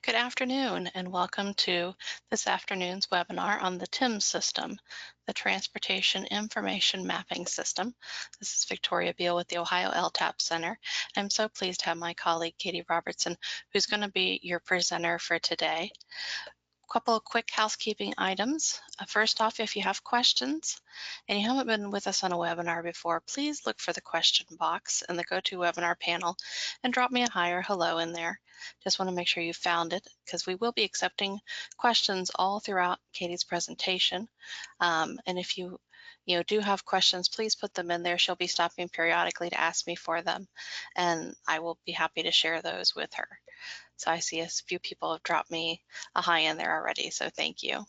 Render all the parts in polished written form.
Good afternoon, and welcome to this afternoon's webinar on the TIMS system, the Transportation Information Mapping System. This is Victoria Beal with the Ohio LTAP Center. I'm so pleased to have my colleague, Katy Robertson, who's going to be your presenter for today. Couple of quick housekeeping items. First off, if you have questions and you haven't been with us on a webinar before, please look for the question box in the GoToWebinar panel and drop me a hi or hello in there. Just want to make sure you found it because we will be accepting questions all throughout Katy's presentation. And if you do have questions, please put them in there. She'll be stopping periodically to ask me for them, and I will be happy to share those with her. So I see a few people have dropped me a hi in there already, so thank you.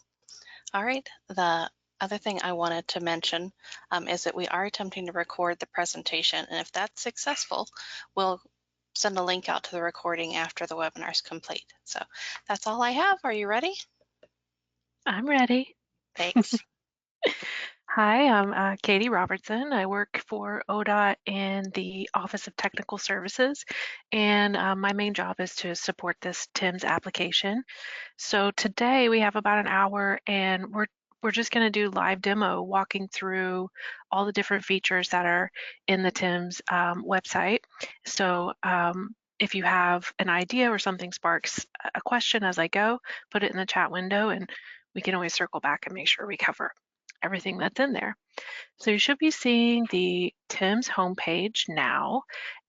All right, the other thing I wanted to mention is that we are attempting to record the presentation, and if that's successful, we'll send a link out to the recording after the webinar is complete. So that's all I have. Are you ready? I'm ready. Thanks. Hi, I'm Katy Robertson. I work for ODOT in the Office of Technical Services, and my main job is to support this TIMS application. So today we have about an hour, and we're just going to do live demo, walking through all the different features that are in the TIMS website. So if you have an idea or something sparks a question as I go, put it in the chat window, and we can always circle back and make sure we cover everything that's in there. So you should be seeing the TIMS homepage now,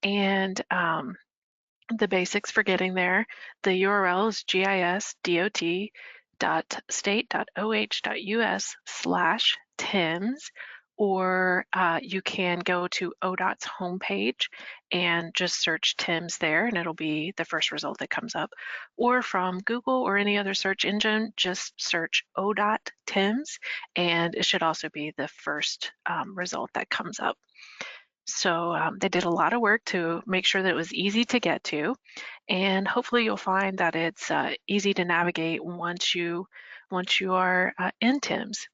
and the basics for getting there. The URL is gisdot.oh.us/TIMS, or you can go to ODOT's homepage and just search TIMS there, and it'll be the first result that comes up. Or from Google or any other search engine, just search ODOT TIMS, and it should also be the first result that comes up. So they did a lot of work to make sure that it was easy to get to, and hopefully you'll find that it's easy to navigate once you are in TIMS.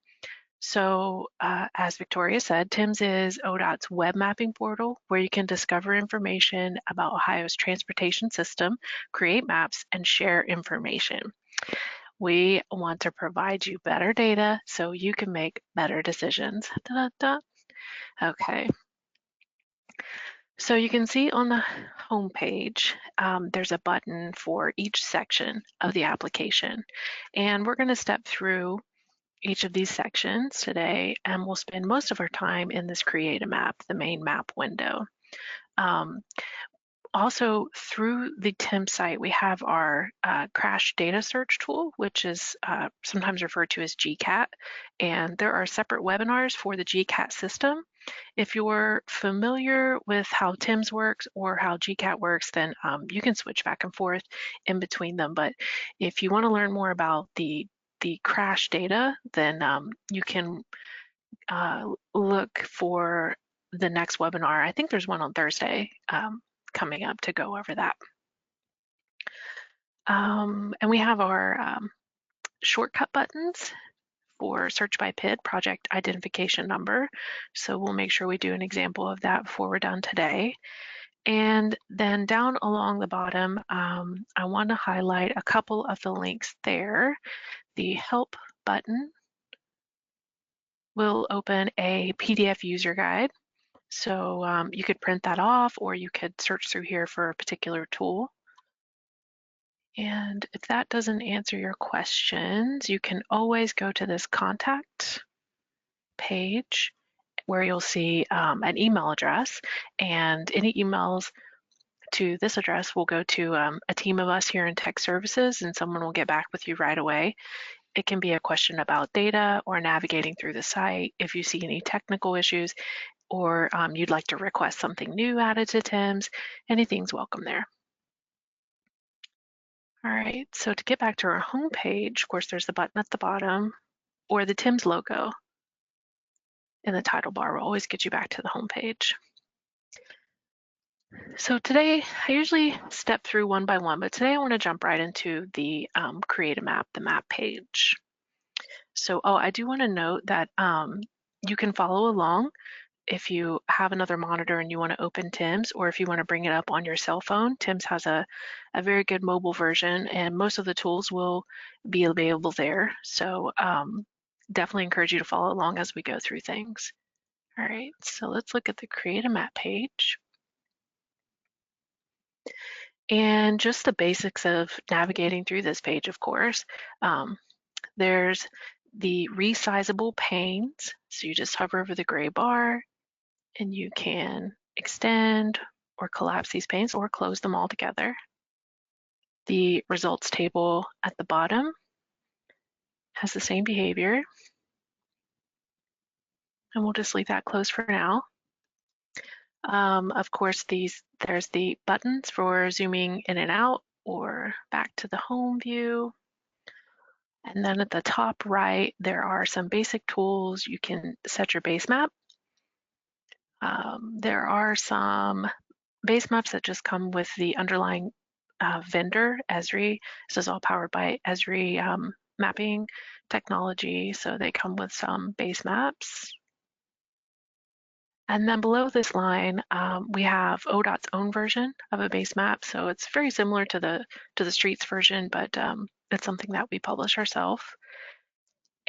So as Victoria said, TIMS is ODOT's web mapping portal where you can discover information about Ohio's transportation system, create maps, and share information. We want to provide you better data so you can make better decisions. Da-da-da. Okay. So you can see on the home page, there's a button for each section of the application. And we're going to step through each of these sections today, and we'll spend most of our time in this Create a Map, the main map window. Also, through the TIMS site, we have our crash data search tool, which is sometimes referred to as GCAT, and there are separate webinars for the GCAT system. If you're familiar with how TIMS works or how GCAT works, then you can switch back and forth in between them. But if you want to learn more about the crash data, then you can look for the next webinar. I think there's one on Thursday coming up to go over that. And we have our shortcut buttons for search by PID, project identification number. So we'll make sure we do an example of that before we're done today. And then down along the bottom, I want to highlight a couple of the links there. The help button will open a PDF user guide. So you could print that off, or you could search through here for a particular tool. And if that doesn't answer your questions, you can always go to this contact page where you'll see an email address, and any emails to this address will go to a team of us here in Tech Services, and someone will get back with you right away. It can be a question about data or navigating through the site. If you see any technical issues, or you'd like to request something new added to TIMS, anything's welcome there. All right, so to get back to our home page, of course, there's the button at the bottom, or the TIMS logo in the title bar will always get you back to the home page. So today, I usually step through one by one, but today I want to jump right into the Create a Map, the map page. So, I do want to note that you can follow along if you have another monitor and you want to open TIMS, or if you want to bring it up on your cell phone, TIMS has a very good mobile version, and most of the tools will be available there. So definitely encourage you to follow along as we go through things. All right, so let's look at the Create a Map page. And just the basics of navigating through this page, of course. There's the resizable panes. So you just hover over the gray bar and you can extend or collapse these panes or close them all together. The results table at the bottom has the same behavior. And we'll just leave that closed for now. Of course, there's the buttons for zooming in and out or back to the home view. And then at the top right, there are some basic tools. You can set your base map. There are some base maps that just come with the underlying vendor, Esri. This is all powered by Esri mapping technology, so they come with some base maps. And then below this line, we have ODOT's own version of a base map. So it's very similar to the streets version, but it's something that we publish ourselves.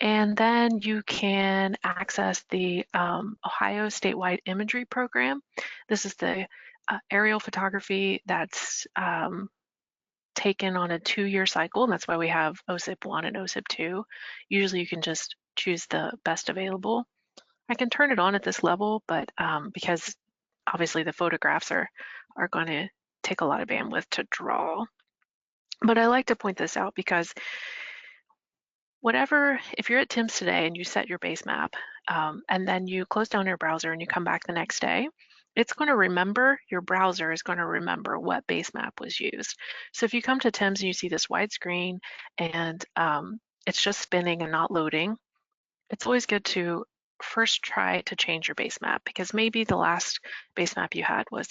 And then you can access the Ohio Statewide Imagery Program. This is the aerial photography that's taken on a 2-year cycle, and that's why we have OSIP 1 and OSIP 2. Usually you can just choose the best available. I can turn it on at this level, but because obviously the photographs are going to take a lot of bandwidth to draw. But I like to point this out because if you're at TIMS today and you set your base map, and then you close down your browser and you come back the next day, it's going to remember, your browser is going to remember what base map was used. So if you come to TIMS and you see this wide screen and it's just spinning and not loading, it's always good to first try to change your base map, because maybe the last base map you had was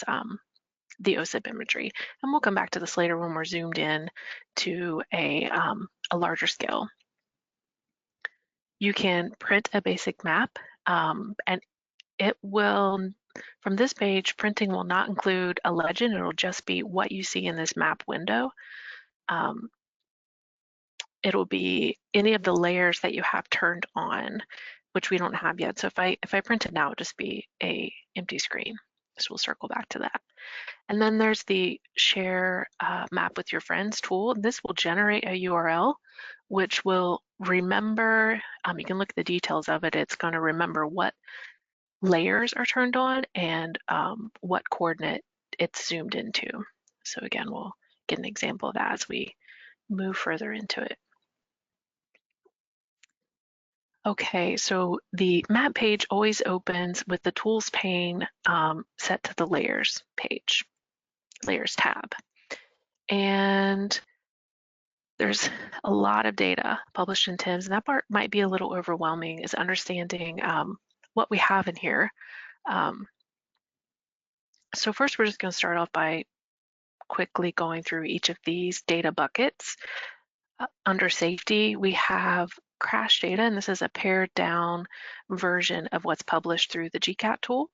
the OSIP imagery. And we'll come back to this later when we're zoomed in to a larger scale. You can print a basic map, and it will, from this page, printing will not include a legend. It'll just be what you see in this map window. It'll be any of the layers that you have turned on, which we don't have yet. So if I print it now, it'll just be a empty screen. So we'll circle back to that. And then there's the share map with your friends tool. This will generate a URL, which will remember, you can look at the details of it. It's going to remember what layers are turned on and what coordinate it's zoomed into. So again, we'll get an example of that as we move further into it. Okay, so the map page always opens with the tools pane set to the layers page, layers tab. And there's a lot of data published in TIMS, and that part might be a little overwhelming, is understanding what we have in here. So first, we're just going to start off by quickly going through each of these data buckets. Under safety, we have crash data, and this is a pared down version of what's published through the GCAT tool.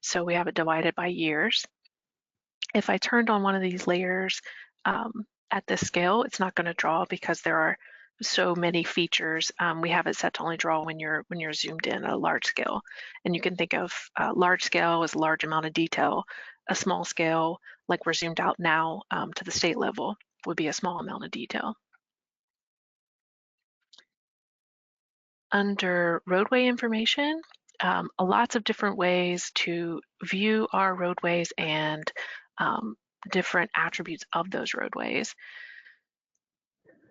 So we have it divided by years. If I turned on one of these layers at this scale, it's not going to draw because there are so many features. We have it set to only draw when you're zoomed in at a large scale. And you can think of large scale as a large amount of detail. A small scale, like we're zoomed out now to the state level, would be a small amount of detail. Under roadway information, lots of different ways to view our roadways and different attributes of those roadways.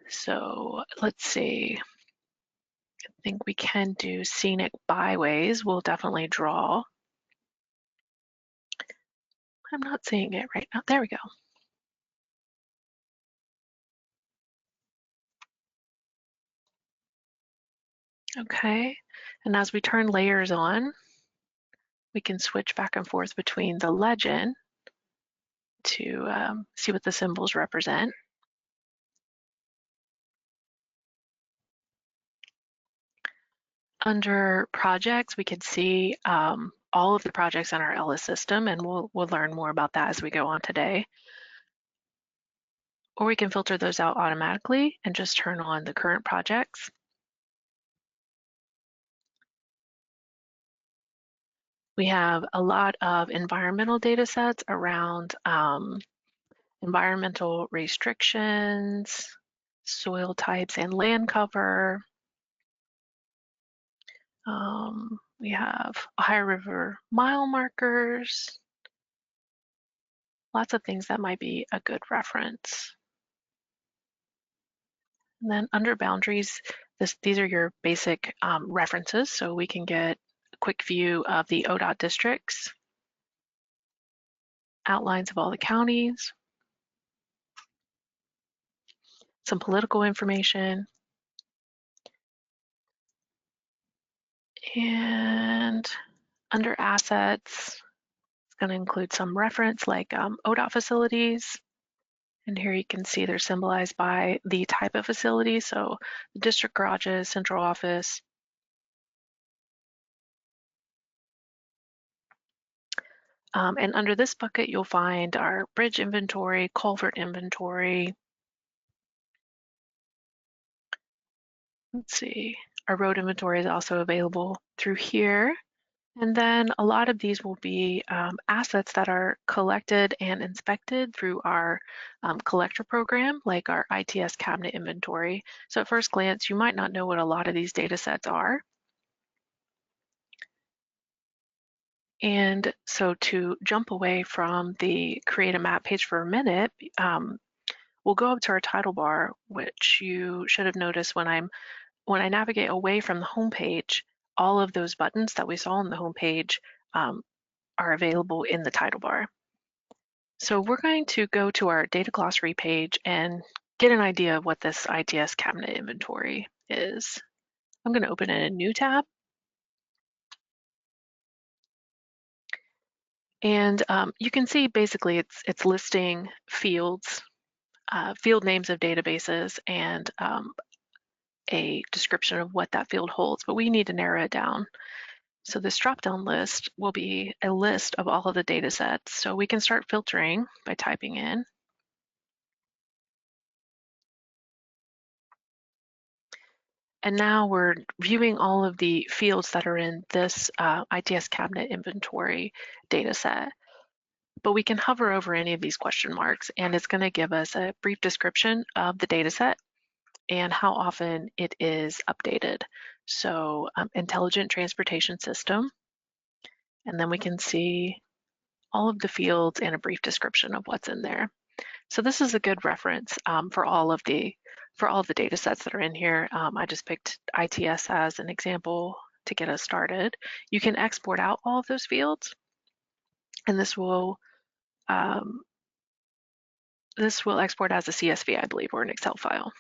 So let's see, I think we can do scenic byways. We'll definitely draw. I'm not seeing it right now. There we go. Okay, and as we turn layers on, we can switch back and forth between the legend to see what the symbols represent. Under projects, we can see all of the projects in our LS system, and we'll learn more about that as we go on today. Or we can filter those out automatically and just turn on the current projects. We have a lot of environmental data sets around environmental restrictions, soil types and land cover. We have Ohio River mile markers, lots of things that might be a good reference. And then under boundaries, these are your basic references, so we can get a quick view of the ODOT districts, outlines of all the counties, some political information, and under assets, it's going to include some reference like ODOT facilities. And here you can see they're symbolized by the type of facility. So the district garages, central office. And under this bucket, you'll find our bridge inventory, culvert inventory. Let's see, our road inventory is also available through here. And then a lot of these will be assets that are collected and inspected through our collector program, like our ITS cabinet inventory. So at first glance, you might not know what a lot of these data sets are. And so to jump away from the create a map page for a minute, we'll go up to our title bar, which you should have noticed when I navigate away from the home page, all of those buttons that we saw on the home page are available in the title bar. So we're going to go to our data glossary page and get an idea of what this ITS cabinet inventory is. I'm going to open in a new tab. And you can see basically it's listing fields, field names of databases, and a description of what that field holds, but we need to narrow it down. So this drop-down list will be a list of all of the data sets. So we can start filtering by typing in. And now we're viewing all of the fields that are in this ITS cabinet inventory data set. But we can hover over any of these question marks, and it's going to give us a brief description of the data set and how often it is updated. So intelligent transportation system, and then we can see all of the fields and a brief description of what's in there. So this is a good reference for all of the data sets that are in here. I just picked ITS as an example to get us started. You can export out all of those fields, and this will export as a CSV, I believe, or an Excel file.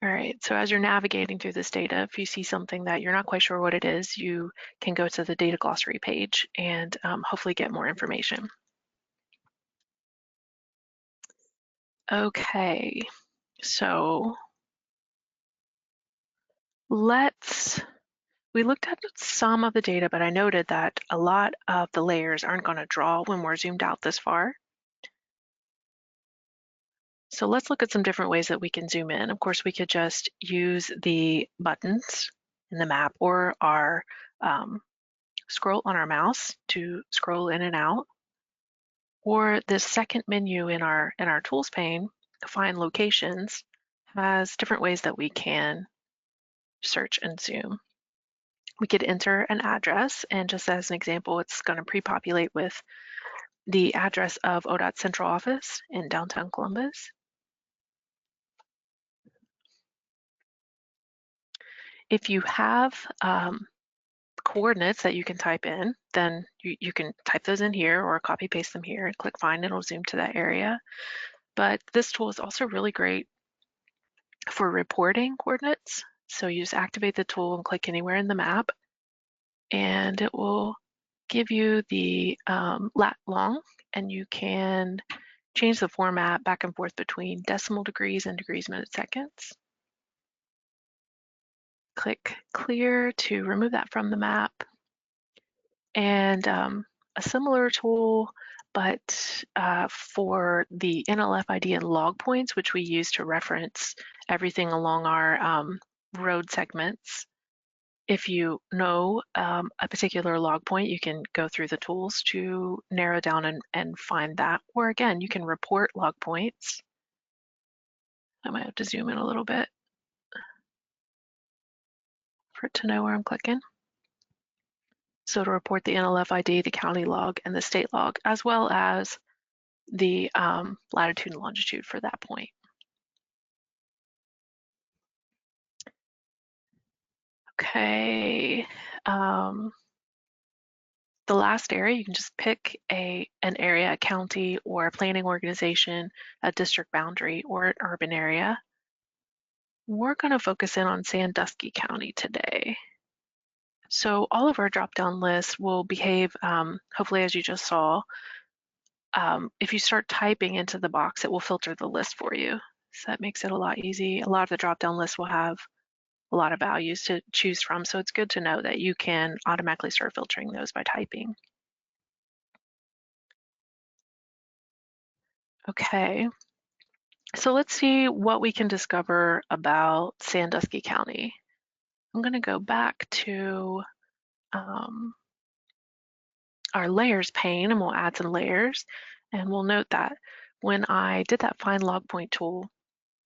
All right, so as you're navigating through this data, if you see something that you're not quite sure what it is, you can go to the data glossary page and hopefully get more information. Okay, so we looked at some of the data, but I noted that a lot of the layers aren't going to draw when we're zoomed out this far. So let's look at some different ways that we can zoom in. Of course, we could just use the buttons in the map or our scroll on our mouse to scroll in and out. Or this second menu in our tools pane, find locations, has different ways that we can search and zoom. We could enter an address, and just as an example, it's going to pre-populate with the address of ODOT Central Office in downtown Columbus. If you have coordinates that you can type in, then you can type those in here or copy paste them here and click find, and it'll zoom to that area. But this tool is also really great for reporting coordinates. So you just activate the tool and click anywhere in the map, and it will give you the lat long, and you can change the format back and forth between decimal degrees and degrees, minutes, seconds. Click clear to remove that from the map. And a similar tool, but for the NLF ID and log points, which we use to reference everything along our road segments. If you know a particular log point, you can go through the tools to narrow down and find that. Or again, you can report log points. I might have to zoom in a little bit for it to know where I'm clicking. So to report the NLF ID, the county log, and the state log, as well as the latitude and longitude for that point. Okay. The last area, you can just pick an area, a county, or a planning organization, a district boundary, or an urban area. We're going to focus in on Sandusky County today. So all of our drop-down lists will behave, hopefully as you just saw. If you start typing into the box, it will filter the list for you. So that makes it a lot easy. A lot of the drop-down lists will have a lot of values to choose from. So it's good to know that you can automatically start filtering those by typing. Okay, so let's see what we can discover about Sandusky County. I'm going to go back to our layers pane and we'll add some layers. And we'll note that when I did that find log point tool,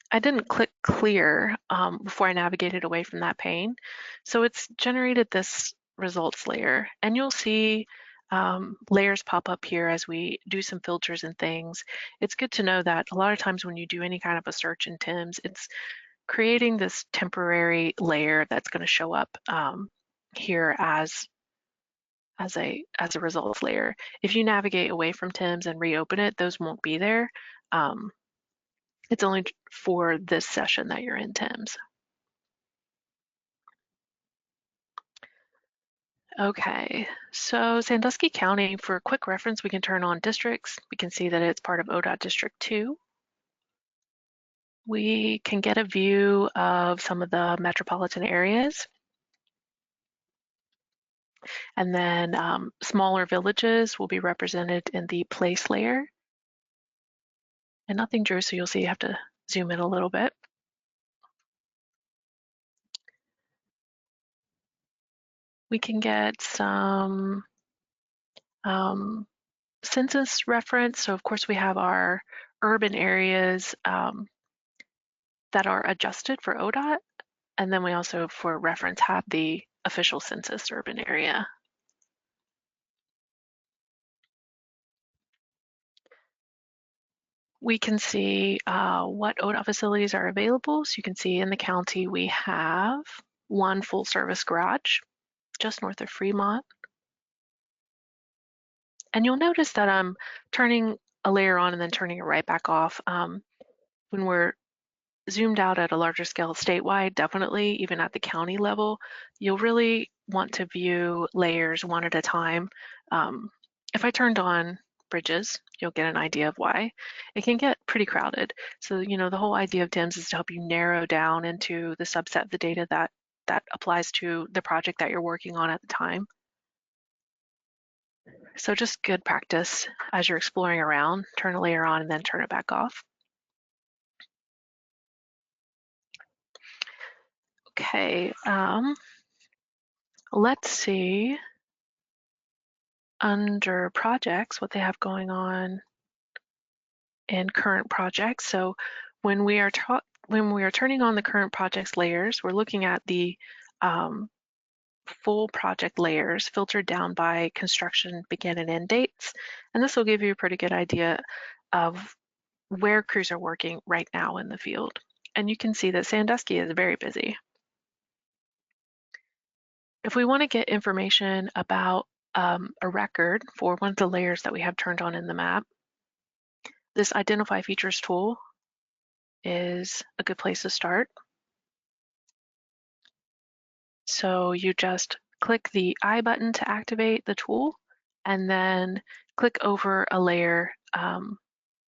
I didn't click clear before I navigated away from that pane. So it's generated this results layer, and you'll see layers pop up here as we do some filters and things. It's good to know that a lot of times when you do any kind of a search in TIMS, it's creating this temporary layer that's going to show up here as a results layer. If you navigate away from TIMS and reopen it, those won't be there. It's only for this session that you're in TIMS. Okay, so Sandusky County, for quick reference, we can turn on districts. We can see that it's part of ODOT District 2. We can get a view of some of the metropolitan areas. And then smaller villages will be represented in the place layer. And nothing drew, so you'll see you have to zoom in a little bit. We can get some census reference. So of course we have our urban areas that are adjusted for ODOT. And then we also, for reference, have the official census urban area. We can see what ODOT facilities are available. So you can see in the county we have one full service garage just north of Fremont. And you'll notice that I'm turning a layer on and then turning it right back off. When we're zoomed out at a larger scale statewide, definitely, even at the county level, you'll really want to view layers one at a time. If I turned on bridges, you'll get an idea of why. It can get pretty crowded. So, the whole idea of TIMS is to help you narrow down into the subset of the data that applies to the project that you're working on at the time. So just good practice as you're exploring around, turn a layer on and then turn it back off. Okay, let's see under projects what they have going on in current projects. So when we are turning on the current projects layers, we're looking at the full project layers filtered down by construction begin and end dates. And this will give you a pretty good idea of where crews are working right now in the field. And you can see that Sandusky is very busy. If we want to get information about a record for one of the layers that we have turned on in the map, this Identify Features tool is a good place to start. So you just click the I button to activate the tool, and then click over a layer,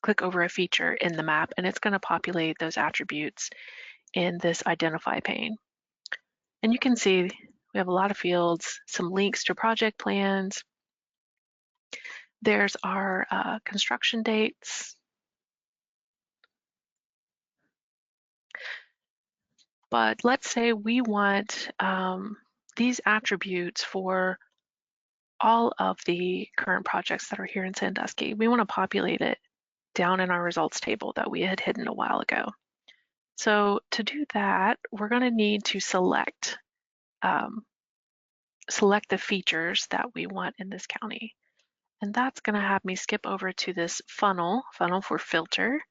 click over a feature in the map, and it's going to populate those attributes in this Identify pane. And you can see we have a lot of fields, some links to project plans. There's our construction dates. But let's say we want these attributes for all of the current projects that are here in Sandusky. We want to populate it down in our results table that we had hidden a while ago. So to do that, we're going to need to select the features that we want in this county. And that's going to have me skip over to this funnel for filter.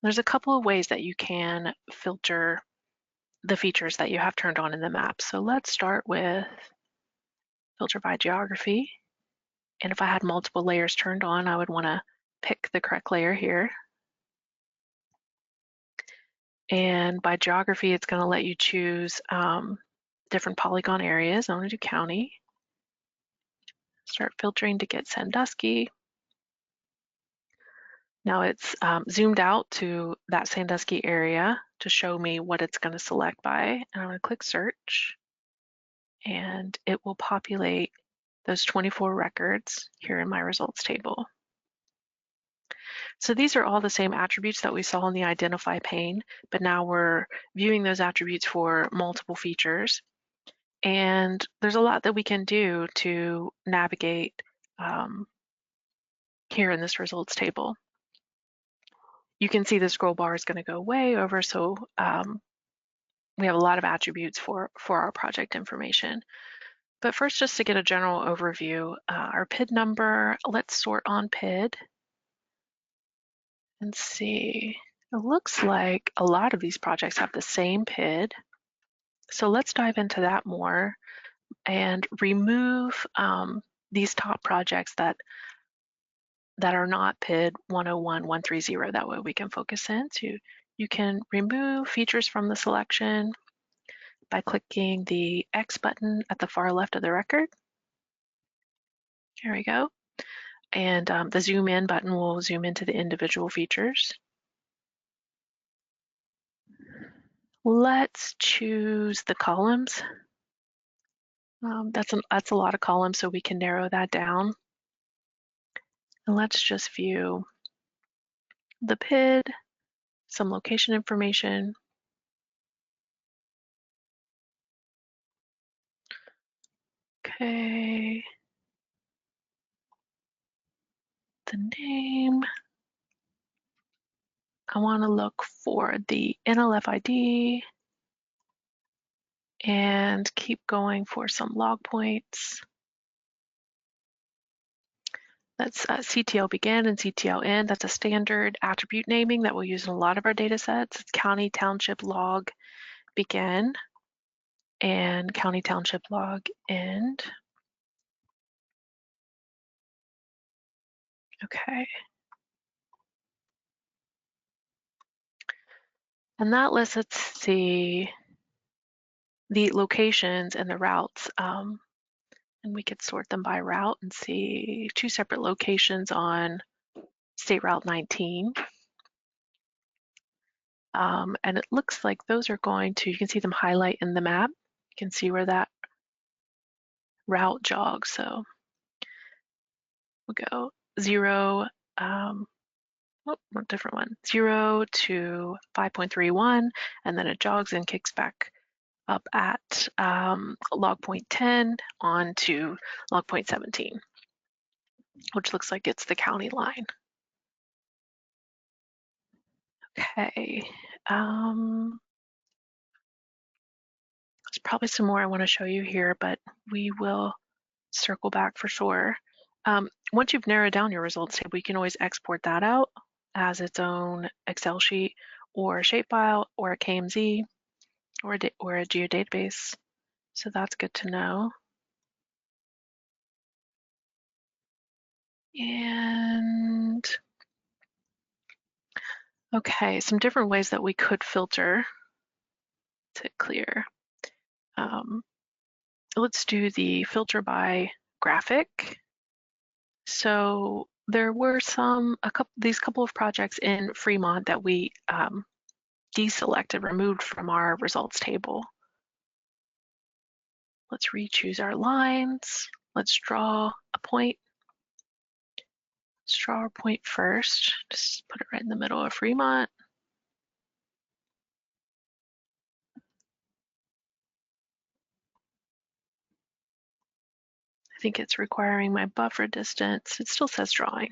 There's a couple of ways that you can filter the features that you have turned on in the map. So let's start with filter by geography. And if I had multiple layers turned on, I would want to pick the correct layer here. And by geography, it's going to let you choose different polygon areas. I'm going to do county. Start filtering to get Sandusky. Now it's zoomed out to that Sandusky area to show me what it's going to select by. And I'm going to click search. And it will populate those 24 records here in my results table. So these are all the same attributes that we saw in the identify pane, but now we're viewing those attributes for multiple features. And there's a lot that we can do to navigate here in this results table. You can see the scroll bar is going to go way over, so we have a lot of attributes for our project information. But first, just to get a general overview, our PID number, let's sort on PID and see. It looks like a lot of these projects have the same PID. So let's dive into that more and remove these top projects that are not PID 101, 130. That way we can focus in. So you can remove features from the selection by clicking the X button at the far left of the record. Here we go. And the zoom in button will zoom into the individual features. Let's choose the columns. That's a lot of columns, so we can narrow that down. And let's just view the PID, some location information. Okay. The name. I want to look for the NLF ID and keep going for some log points. That's CTL begin and CTL end. That's a standard attribute naming that we'll use in a lot of our data sets. It's county, township, log, begin, and county, township, log, end. Okay. And that lets us see the locations and the routes. And we could sort them by route and see two separate locations on State Route 19. And it looks like those are going to, you can see them highlight in the map. You can see where that route jogs. So we'll go 0, different one, 0 to 5.31, and then it jogs and kicks back up at log point 10 on to log point 17, which looks like it's the county line. Okay. There's probably some more I want to show you here, but we will circle back for sure. Once you've narrowed down your results table, you can always export that out as its own Excel sheet or a shapefile or a KMZ or a geodatabase. So that's good to know. And okay, some different ways that we could filter to clear. Let's do the filter by graphic. So there were these couple of projects in Fremont that we deselected, removed from our results table. Let's re-choose our lines. Let's draw a point. Let's draw our point first. Just put it right in the middle of Fremont. I think it's requiring my buffer distance. It still says drawing.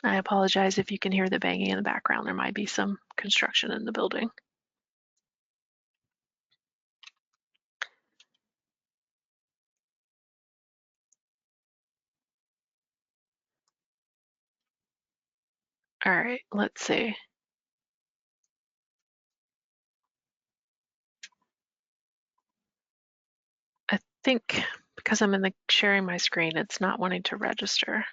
I apologize if you can hear the banging in the background. There might be some construction in the building. All right, let's see. I think because I'm in the sharing my screen, it's not wanting to register.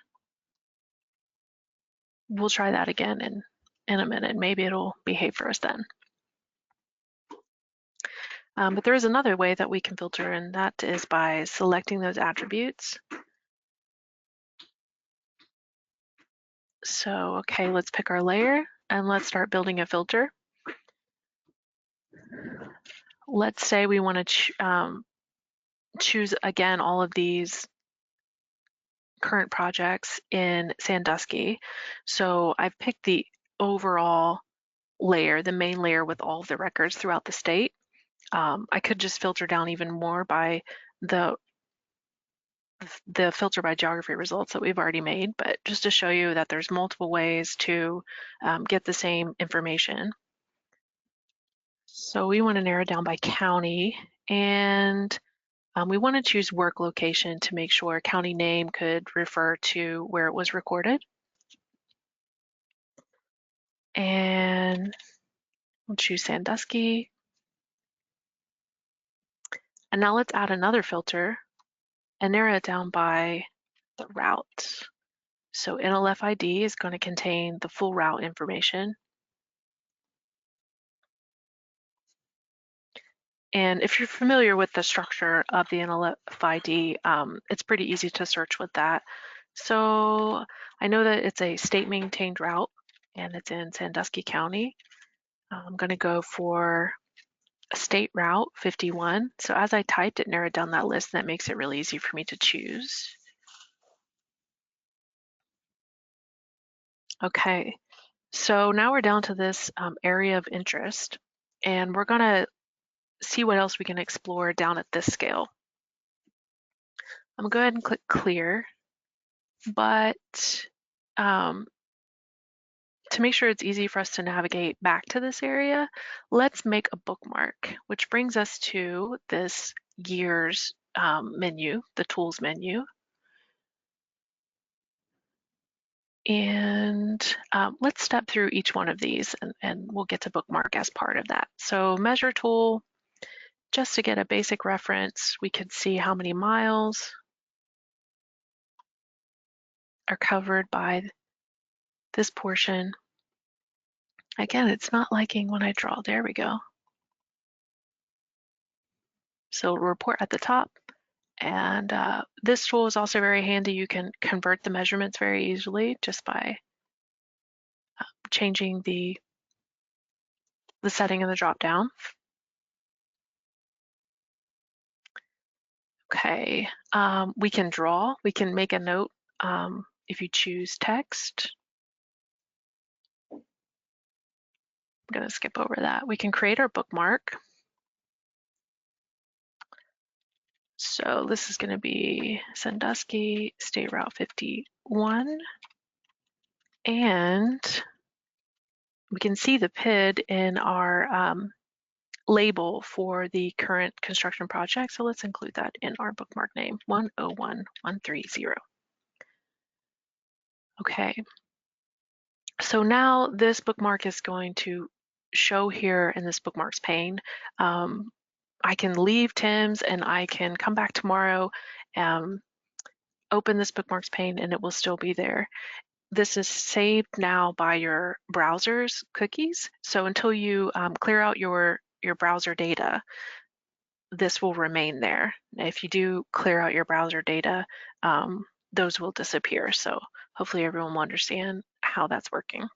We'll try that again in a minute. Maybe it'll behave for us then. But there is another way that we can filter, and that is by selecting those attributes. So, okay, let's pick our layer and let's start building a filter. Let's say we want to choose again all of these current projects in Sandusky. So I've picked the overall layer, the main layer with all of the records throughout the state. I could just filter down even more by the filter by geography results that we've already made, but just to show you that there's multiple ways to get the same information. So we want to narrow down by county, and we want to choose work location to make sure county name could refer to where it was recorded. And we'll choose Sandusky. And now let's add another filter and narrow it down by the route. So NLF ID is going to contain the full route information. And if you're familiar with the structure of the NLF ID, it's pretty easy to search with that. So I know that it's a state maintained route and it's in Sandusky County. I'm going to go for a state route 51. So as I typed, it narrowed down that list, and that makes it really easy for me to choose. Okay, so now we're down to this area of interest, and we're going to see what else we can explore down at this scale. I'm going to go ahead and click clear, but to make sure it's easy for us to navigate back to this area, let's make a bookmark, which brings us to this gears menu, the tools menu. And let's step through each one of these, and we'll get to bookmark as part of that. So measure tool, just to get a basic reference, we could see how many miles are covered by this portion. Again, it's not liking when I draw. There we go. So report at the top. And this tool is also very handy. You can convert the measurements very easily just by changing the setting in the drop down. Okay, we can draw, we can make a note if you choose text. I'm gonna skip over that. We can create our bookmark. So this is gonna be Sandusky State Route 51. And we can see the PID in our label for the current construction project. So let's include that in our bookmark name, 101130. Okay, so now this bookmark is going to show here in this bookmarks pane. I can leave TIMS and I can come back tomorrow, open this bookmarks pane, and it will still be there. This is saved now by your browser's cookies. So until you clear out your browser data, this will remain there. If you do clear out your browser data, those will disappear. So hopefully everyone will understand how that's working.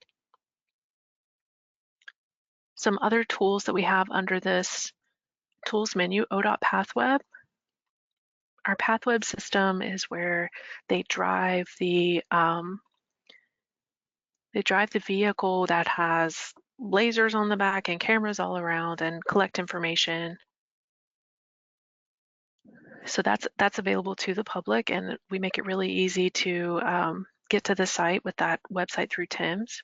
Some other tools that we have under this tools menu, ODOT PathWeb. Our PathWeb system is where they drive the vehicle that has lasers on the back and cameras all around and collect information. So that's available to the public, and we make it really easy to get to the site with that website through TIMS.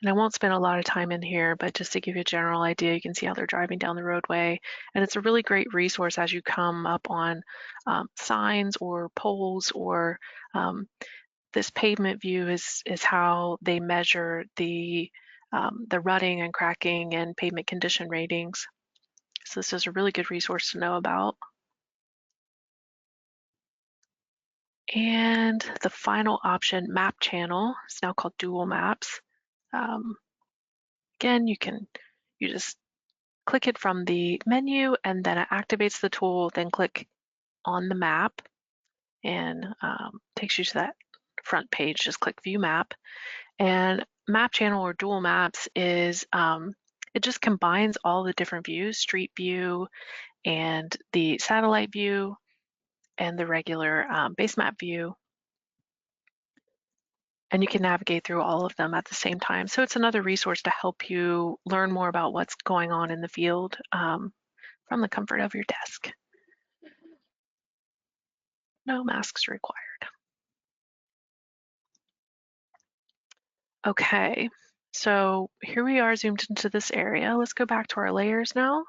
And I won't spend a lot of time in here, but just to give you a general idea, you can see how they're driving down the roadway. And it's a really great resource as you come up on signs or poles, or this pavement view is how they measure the rutting and cracking and pavement condition ratings. So this is a really good resource to know about. And the final option, map channel, is now called dual maps. Again, you just click it from the menu, and then it activates the tool, then click on the map and takes you to that front page. Just click view map. And map channel or dual maps is, it just combines all the different views, street view and the satellite view and the regular base map view. And you can navigate through all of them at the same time. So it's another resource to help you learn more about what's going on in the field from the comfort of your desk. No masks required. Okay, so here we are zoomed into this area. Let's go back to our layers now.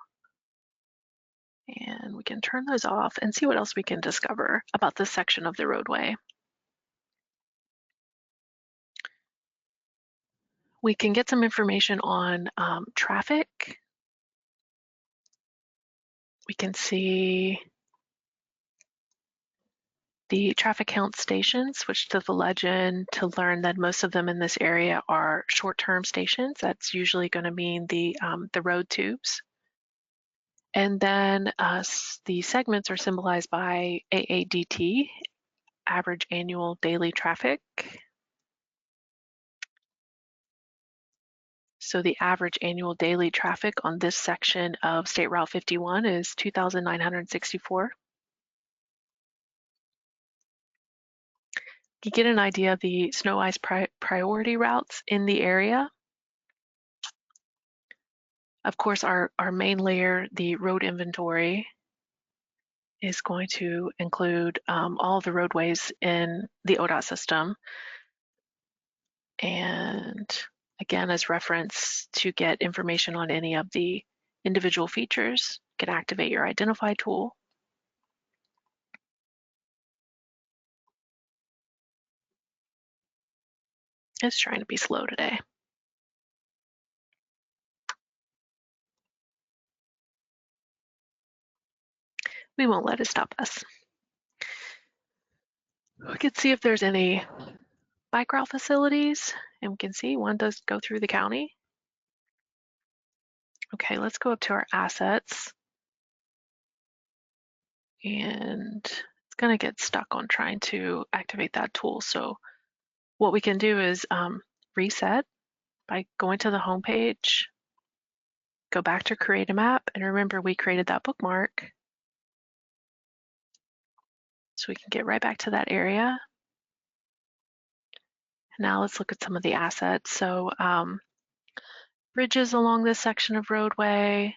And we can turn those off and see what else we can discover about this section of the roadway. We can get some information on traffic. We can see the traffic count stations. Switch to the legend to learn that most of them in this area are short-term stations. That's usually going to mean the road tubes. And then the segments are symbolized by AADT, average annual daily traffic. So the average annual daily traffic on this section of State Route 51 is 2,964. You get an idea of the snow ice priority routes in the area. Of course, our main layer, the road inventory, is going to include all of the roadways in the ODOT system. And again, as reference to get information on any of the individual features, you can activate your identify tool. It's trying to be slow today. We won't let it stop us. We can see if there's any bike route facilities, and we can see one does go through the county. Okay, let's go up to our assets. And it's gonna get stuck on trying to activate that tool. So what we can do is reset by going to the home page, go back to create a map, and remember we created that bookmark. So we can get right back to that area. Now let's look at some of the assets. So bridges along this section of roadway,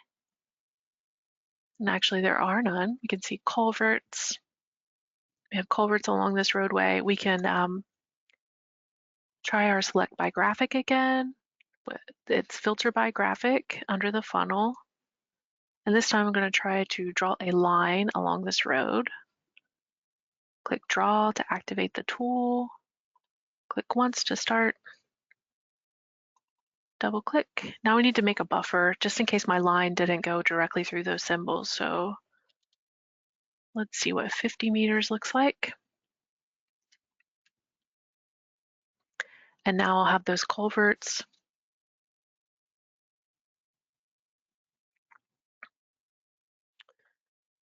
and actually there are none. We can see culverts. We have culverts along this roadway. We can try our select by graphic again. It's filter by graphic under the funnel. And this time I'm going to try to draw a line along this road. Click draw to activate the tool. Click once to start. Double click. Now we need to make a buffer just in case my line didn't go directly through those symbols. So let's see what 50 meters looks like. And now I'll have those culverts.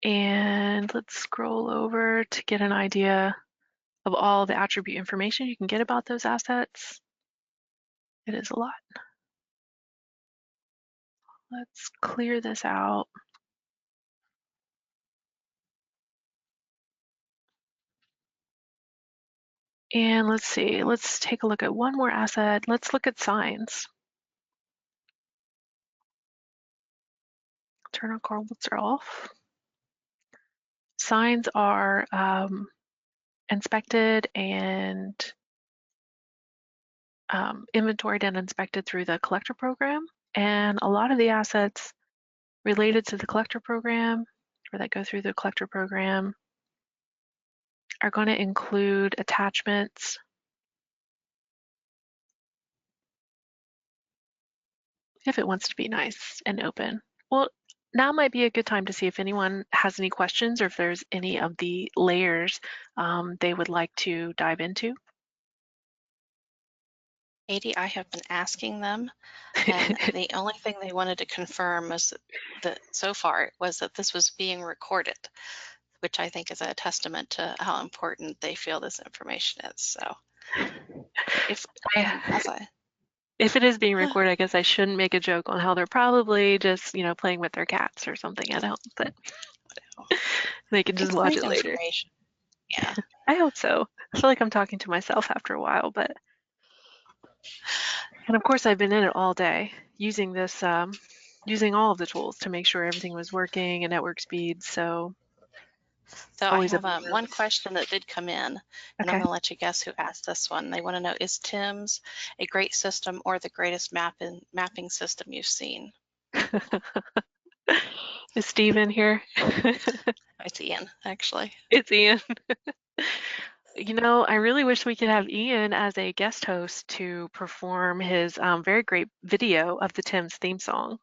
And let's scroll over to get an idea of all the attribute information you can get about those assets. It is a lot. Let's clear this out. And let's see, let's take a look at one more asset. Let's look at signs. Turn our car filter off. Signs are inspected and inventoried and inspected through the collector program. And a lot of the assets related to the collector program or that go through the collector program are going to include attachments. If it wants to be nice and open. Well, now might be a good time to see if anyone has any questions or if there's any of the layers they would like to dive into. Katy, I have been asking them, and the only thing they wanted to confirm was that so far was that this was being recorded, which I think is a testament to how important they feel this information is. So if as I If it is being recorded, I guess I shouldn't make a joke on how they're probably just, playing with their cats or something at home, but they can just it's watch great it later. information. Yeah. I hope so. I feel like I'm talking to myself after a while, and of course I've been in it all day using this, using all of the tools to make sure everything was working and network speed. So So I always a have bummer. one question that did come in, and I'm Okay. going to let you guess who asked this one. They want to know, is TIMS a great system or the greatest mapping system you've seen? Is Steve in here? It's Ian, actually. It's Ian. I really wish we could have Ian as a guest host to perform his very great video of the Tim's theme song.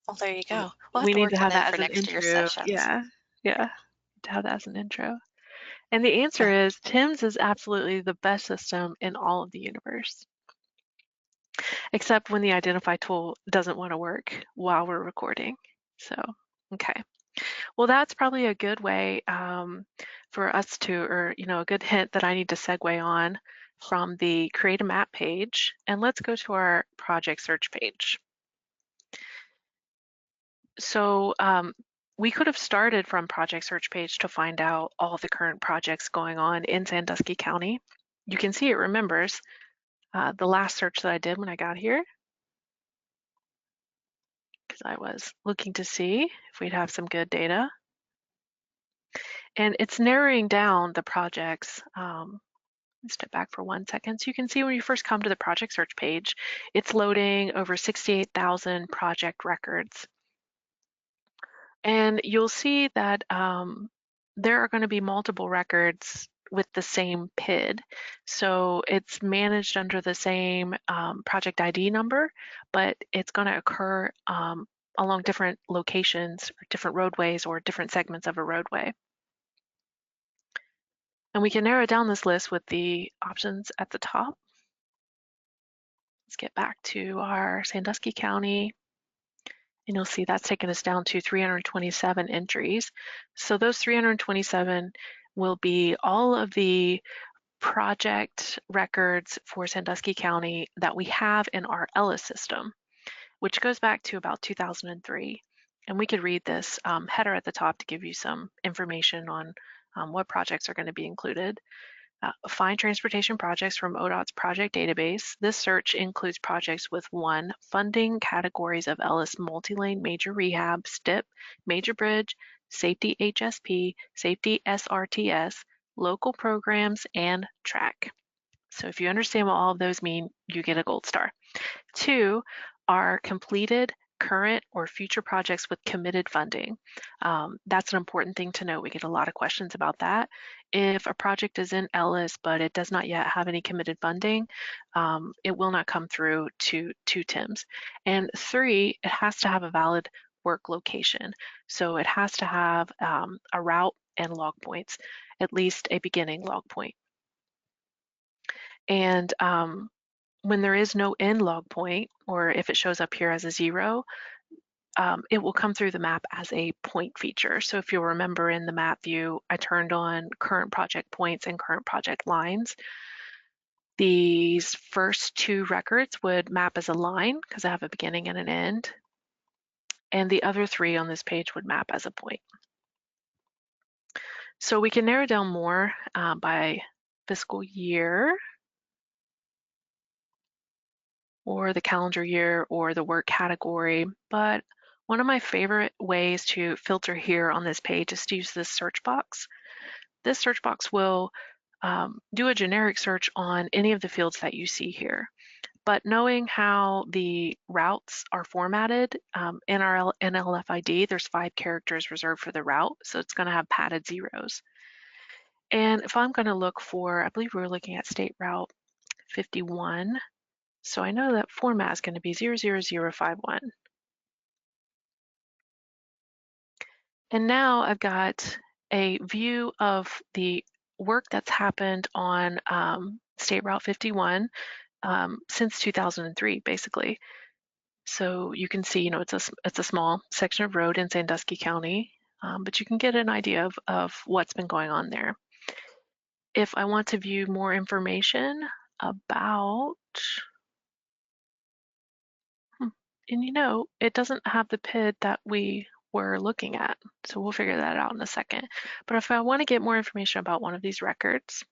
Well, there you go. We'll have We to need work to that have in that for as an next year's intro. sessions. Yeah, to have that as an intro. And the answer is Tim's is absolutely the best system in all of the universe, except when the identify tool doesn't want to work while we're recording. So, okay. Well, that's probably a good way for us to, or a good hint that I need to segue on from the create a map page. And let's go to our project search page. So we could have started from project search page to find out all the current projects going on in Sandusky County. You can see it remembers the last search that I did when I got here, because I was looking to see if we'd have some good data. And it's narrowing down the projects. Step back for 1 second. So you can see when you first come to the project search page, it's loading over 68,000 project records. And you'll see that there are going to be multiple records with the same PID. So it's managed under the same project ID number, but it's going to occur along different locations, or different roadways, or different segments of a roadway. And we can narrow down this list with the options at the top. Let's get back to our Sandusky County, and you'll see that's taken us down to 327 entries. So those 327 will be all of the project records for Sandusky County that we have in our Ellis system, which goes back to about 2003. And we could read this header at the top to give you some information on what projects are going to be included. Find transportation projects from ODOT's project database. This search includes projects with 1, funding categories of Ellis multi-lane major rehab, STIP, major bridge, safety HSP, safety SRTS, local programs, and track. So if you understand what all of those mean, you get a gold star. 2 are completed, current, or future projects with committed funding. That's an important thing to note. We get a lot of questions about that. If a project is in Ellis, but it does not yet have any committed funding, it will not come through to TIMS. And 3, it has to have a valid work location. So it has to have a route and log points, at least a beginning log point. And when there is no end log point, or if it shows up here as a 0, it will come through the map as a point feature. So if you'll remember in the map view, I turned on current project points and current project lines. These first two records would map as a line because I have a beginning and an end. And the other three on this page would map as a point. So we can narrow down more by fiscal year or the calendar year or the work category. But one of my favorite ways to filter here on this page is to use this search box. This search box will do a generic search on any of the fields that you see here. But knowing how the routes are formatted in our NLFID, there's 5 characters reserved for the route, so it's going to have padded zeros. And if I'm going to look for, I believe we were looking at State Route 51, so I know that format is going to be 00051. And now I've got a view of the work that's happened on State Route 51 since 2003, basically. So you can see, it's a small section of road in Sandusky County, but you can get an idea of what's been going on there. If I want to view more information about, and it doesn't have the PID that we were looking at, so we'll figure that out in a second. But if I want to get more information about one of these records,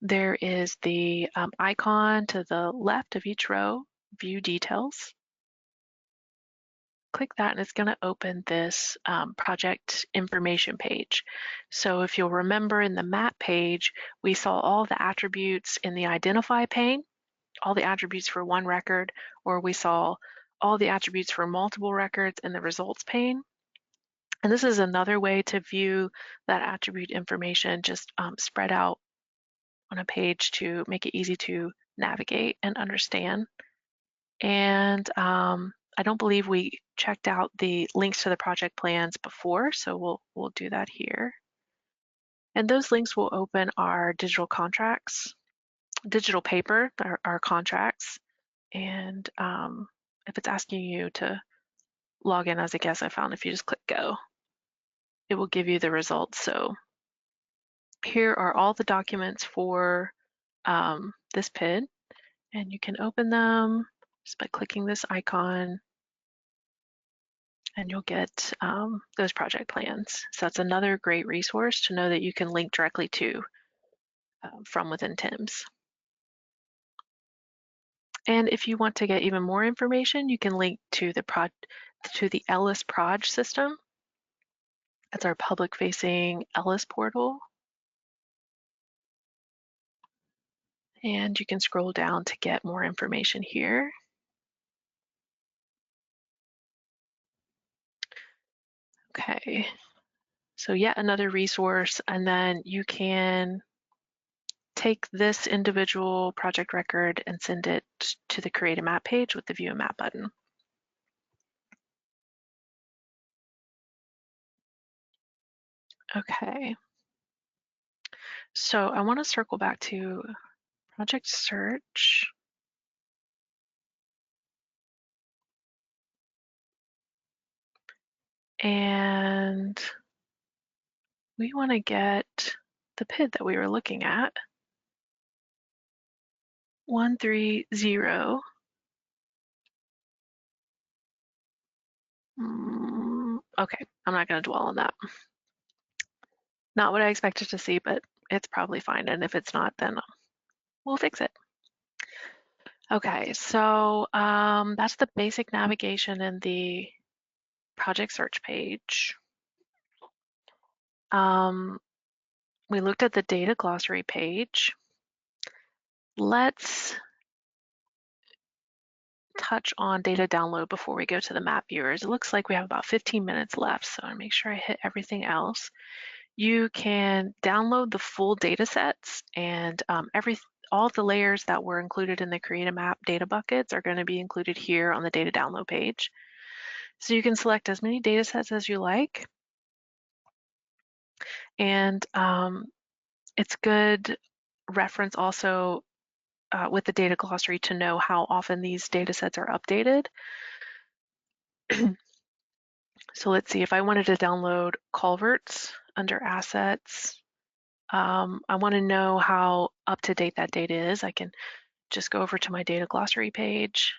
there is the icon to the left of each row, View Details. Click that and it's going to open this project information page. So if you'll remember in the map page, we saw all the attributes in the identify pane, all the attributes for one record, or we saw all the attributes for multiple records in the results pane. And this is another way to view that attribute information just spread out on a page to make it easy to navigate and understand. And I don't believe we checked out the links to the project plans before, so we'll do that here. And those links will open our digital contracts, digital paper, our contracts. And if it's asking you to log in as a guest, I found if you just click go, it will give you the results. So here are all the documents for this PID, and you can open them just by clicking this icon, and you'll get those project plans. So that's another great resource to know that you can link directly to from within TIMS. And if you want to get even more information, you can link to the Ellis Proj system. That's our public-facing Ellis portal. And you can scroll down to get more information here. Okay, so yet another resource, and then you can take this individual project record and send it to the Create a Map page with the View a Map button. Okay, so I want to circle back to project search. And we want to get the PID that we were looking at, 130. Okay, I'm not going to dwell on that. Not what I expected to see, but it's probably fine. And if it's not, then we'll fix it. Okay, so that's the basic navigation in the project search page. We looked at the data glossary page. Let's touch on data download before we go to the map viewers. It looks like we have about 15 minutes left, so I'll make sure I hit everything else. You can download the full data sets, and all the layers that were included in the Create a Map data buckets are going to be included here on the data download page. So you can select as many data sets as you like. And it's good reference also with the data glossary to know how often these data sets are updated. So let's see, if I wanted to download culverts under assets, I want to know how up to date that data is, I can just go over to my data glossary page,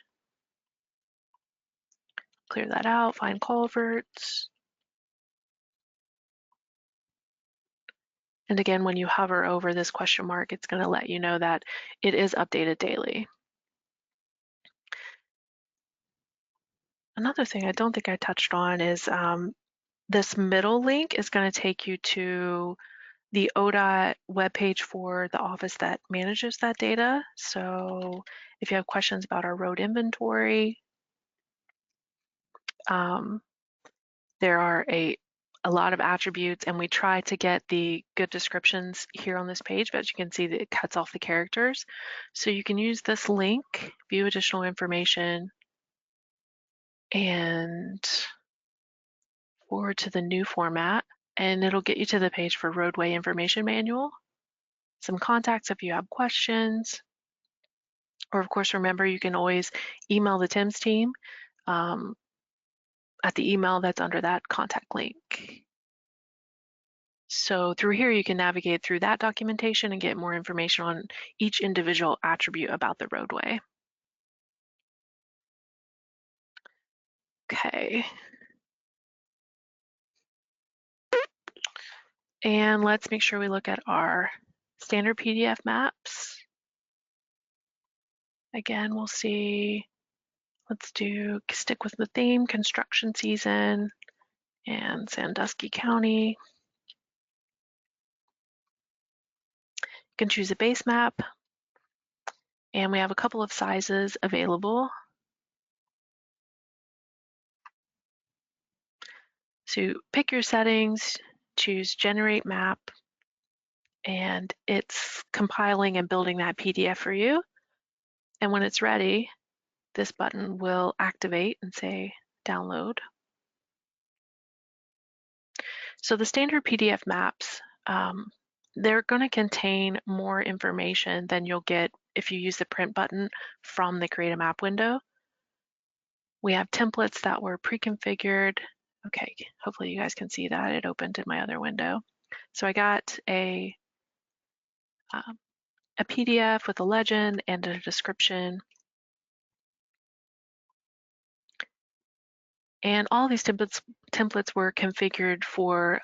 clear that out, find culverts. And again, when you hover over this question mark, it's going to let you know that it is updated daily. Another thing I don't think I touched on is this middle link is going to take you to the ODOT webpage for the office that manages that data. So if you have questions about our road inventory, there are a lot of attributes, and we try to get the good descriptions here on this page, but you can see that it cuts off the characters. So you can use this link, view additional information, and forward to the new format, and it'll get you to the page for Roadway Information Manual, some contacts if you have questions, or of course, remember you can always email the TIMS team at the email that's under that contact link. So through here, you can navigate through that documentation and get more information on each individual attribute about the roadway. Okay. And let's make sure we look at our standard PDF maps. Again, we'll see, let's stick with the theme, construction season and Sandusky County. You can choose a base map, and we have a couple of sizes available. So pick your settings, choose generate map, and it's compiling and building that PDF for you. And when it's ready, this button will activate and say download. So the standard PDF maps, they're going to contain more information than you'll get if you use the print button from the Create a Map window. We have templates that were pre-configured. Okay, hopefully you guys can see that. It opened in my other window. So I got a PDF with a legend and a description. And all these templates were configured for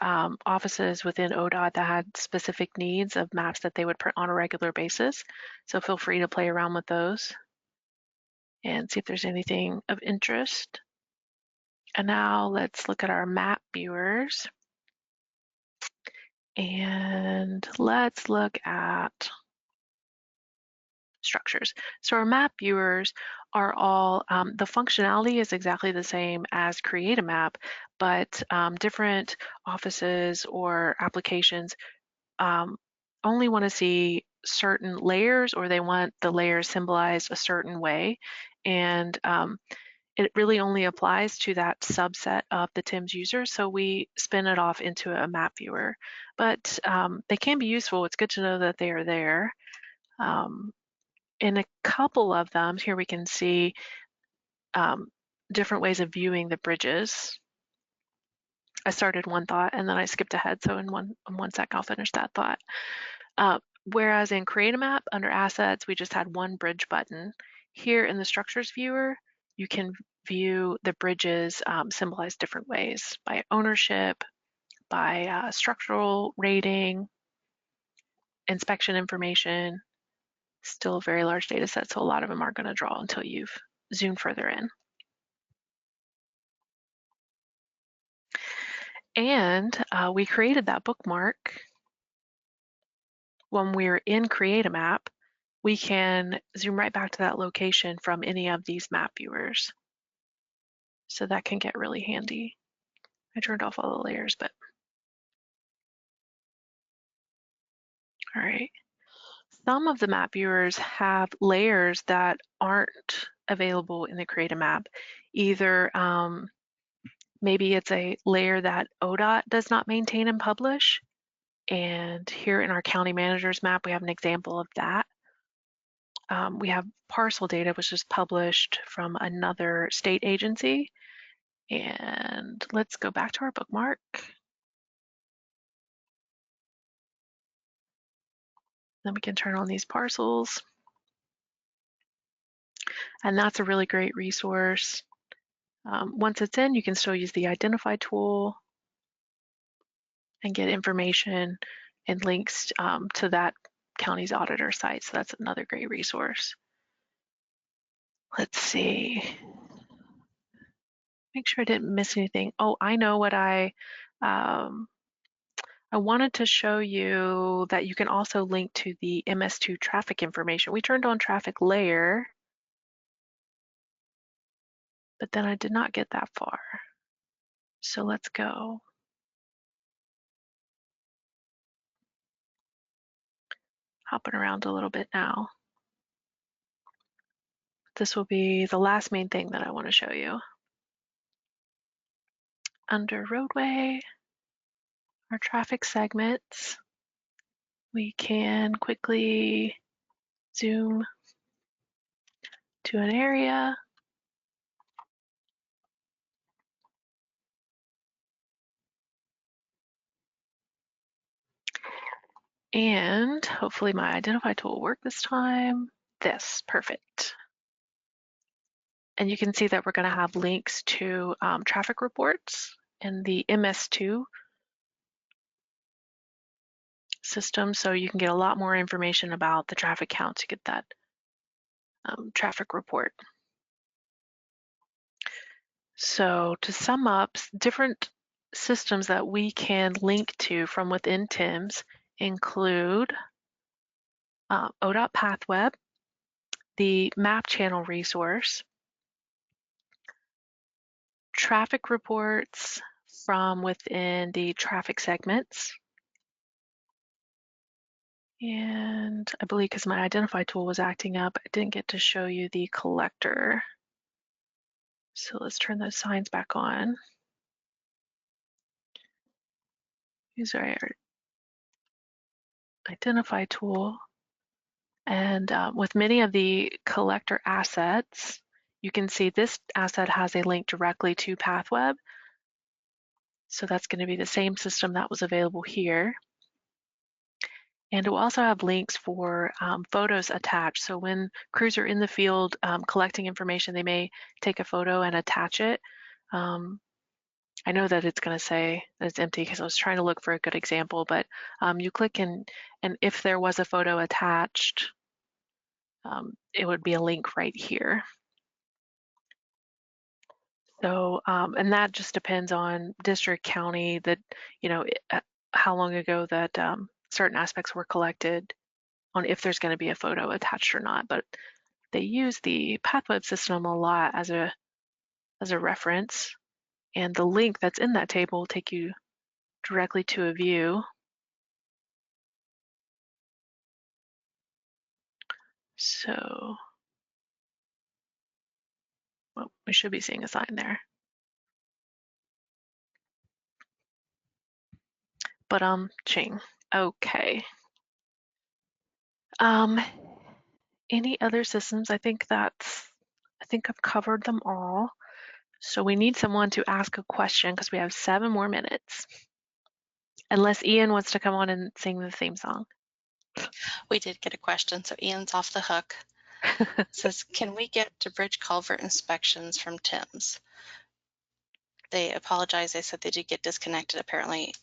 offices within ODOT that had specific needs of maps that they would print on a regular basis. So feel free to play around with those and see if there's anything of interest. And now let's look at our map viewers. And let's look at structures. So our map viewers are all, the functionality is exactly the same as Create a Map, but different offices or applications only want to see certain layers, or they want the layers symbolized a certain way. And it really only applies to that subset of the TIMS users, so we spin it off into a map viewer. But they can be useful. It's good to know that they are there. In a couple of them, here we can see different ways of viewing the bridges. I started one thought and then I skipped ahead, so in one sec I'll finish that thought. Whereas in Create a Map, under Assets, we just had one bridge button. Here in the Structures viewer, you can view the bridges symbolized different ways, by ownership, by structural rating, inspection information. Still a very large data set, so a lot of them aren't going to draw until you've zoomed further in. And we created that bookmark. When we're in Create a Map, we can zoom right back to that location from any of these map viewers. So that can get really handy. I turned off all the layers, but all right. Some of the map viewers have layers that aren't available in the Create a Map. Either maybe it's a layer that ODOT does not maintain and publish. And here in our county manager's map, we have an example of that. We have Parcel Data, which is published from another state agency. And let's go back to our bookmark. Then we can turn on these parcels. And that's a really great resource. Once it's in, you can still use the identify tool and get information and links to that county's auditor site. So that's another great resource. Let's see. Make sure I didn't miss anything. Oh, I know what I wanted to show you that you can also link to the MS2 traffic information. We turned on traffic layer, but then I did not get that far. So let's go. Hopping around a little bit now. This will be the last main thing that I want to show you. Under roadway, our traffic segments, we can quickly zoom to an area. And hopefully my identify tool will work this time. This, perfect. And you can see that we're going to have links to traffic reports in the MS2 system, so you can get a lot more information about the traffic counts. You get that traffic report. So to sum up, different systems that we can link to from within TIMS include ODOT PathWeb, the map channel resource, traffic reports from within the traffic segments, and I believe because my identify tool was acting up, I didn't get to show you the collector. So let's turn those signs back on. Use our identify tool. And with many of the collector assets, you can see this asset has a link directly to PathWeb. So that's going to be the same system that was available here. And it will also have links for photos attached. So when crews are in the field collecting information, they may take a photo and attach it. I know that it's going to say that it's empty because I was trying to look for a good example, but you click and if there was a photo attached, it would be a link right here. So, and that just depends on district, county, that, you know, how long ago that certain aspects were collected, on if there's going to be a photo attached or not. But they use the PathWeb system a lot as a reference, and the link that's in that table will take you directly to a view. So, well, we should be seeing a sign there. But ching. Okay. Any other systems? I think I've covered them all. So we need someone to ask a question because we have 7 more minutes. Unless Ian wants to come on and sing the theme song. We did get a question, so Ian's off the hook. It says, can we get to bridge culvert inspections from TIMS? They apologize. They said they did get disconnected apparently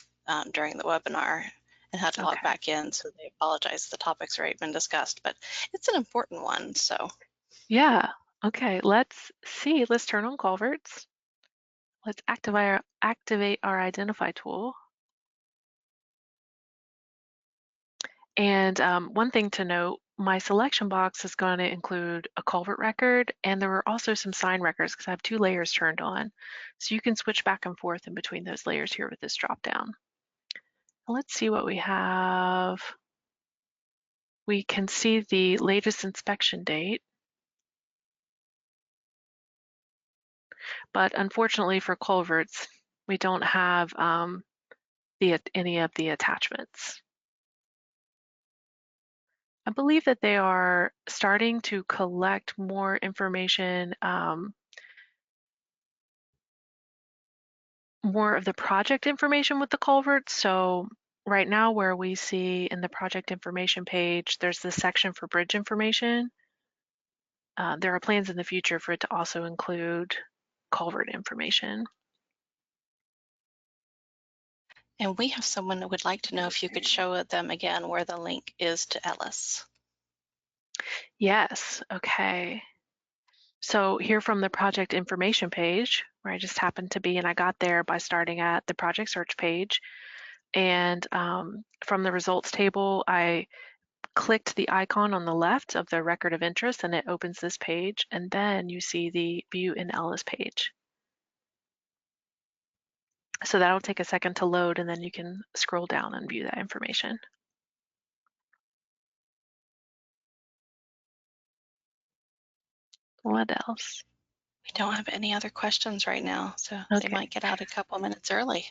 during the webinar and had to log back in. So they apologize. The topic's already been discussed, but it's an important one. So yeah, okay, let's see. Let's turn on culverts. Let's activate our identify tool. And one thing to note, my selection box is going to include a culvert record, and there are also some sign records because I have 2 layers turned on. So you can switch back and forth in between those layers here with this drop down. Let's see what we have. We can see the latest inspection date. But unfortunately for culverts, we don't have any of the attachments. I believe that they are starting to collect more information, more of the project information with the culverts. So right now where we see in the project information page, there's this section for bridge information. There are plans in the future for it to also include culvert information. And we have someone that would like to know if you could show them again where the link is to Ellis. Yes, okay. So here from the project information page, where I just happened to be, and I got there by starting at the project search page. And from the results table, I clicked the icon on the left of the record of interest and it opens this page. And then you see the view in Ellis page. So that'll take a second to load and then you can scroll down and view that information. What else? We don't have any other questions right now, so they Okay. might get out a couple minutes early.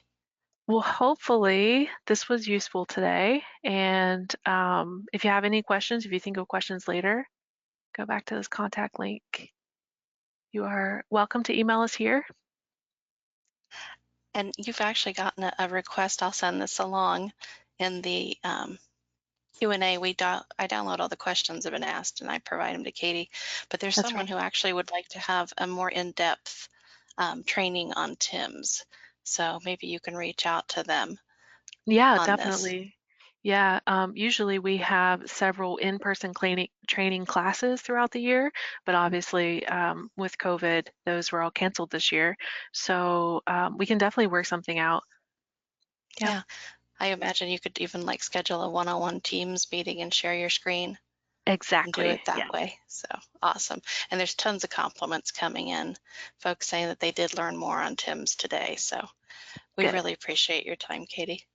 Well, hopefully this was useful today. And if you have any questions, if you think of questions later, go back to this contact link. You are welcome to email us here. And you've actually gotten a request. I'll send this along in the Q&A. I download all the questions that have been asked and I provide them to Katy. But there's That's someone right. who actually would like to have a more in-depth training on TIMS. So maybe you can reach out to them Yeah, on this. definitely. Yeah, usually we have several in-person training classes throughout the year, but obviously with COVID, those were all canceled this year. So we can definitely work something out. Yep, Yeah, I imagine you could even like schedule a one-on-one Teams meeting and share your screen and do exactly. it that Yeah, way. So awesome. And there's tons of compliments coming in, folks saying that they did learn more on TIMS today. So we good. really appreciate your time, Katy.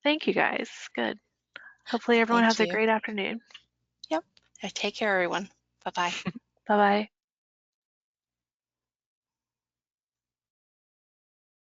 Thank you guys. Good. Hopefully everyone Thank has a you. great afternoon. Yep. Take care, everyone. Bye-bye. Bye-bye.